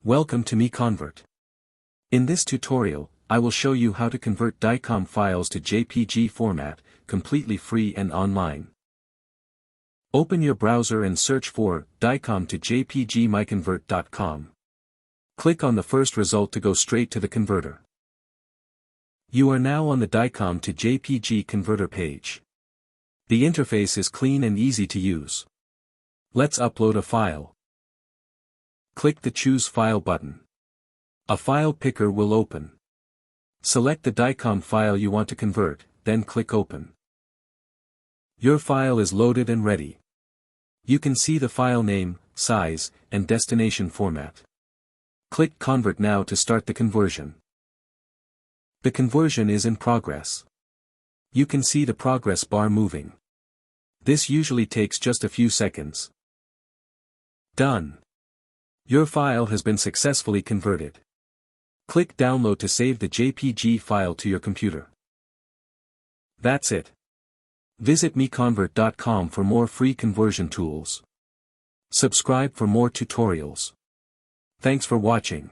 Welcome to MiConvert. In this tutorial, I will show you how to convert DICOM files to JPG format, completely free and online. Open your browser and search for DICOM to JPG MiConvert.com. Click on the first result to go straight to the converter. You are now on the DICOM to JPG converter page. The interface is clean and easy to use. Let's upload a file. Click the Choose File button. A file picker will open. Select the DICOM file you want to convert, then click Open. Your file is loaded and ready. You can see the file name, size, and destination format. Click Convert now to start the conversion. The conversion is in progress. You can see the progress bar moving. This usually takes just a few seconds. Done. Your file has been successfully converted. Click Download to save the JPG file to your computer. That's it. Visit MiConvert.com for more free conversion tools. Subscribe for more tutorials. Thanks for watching.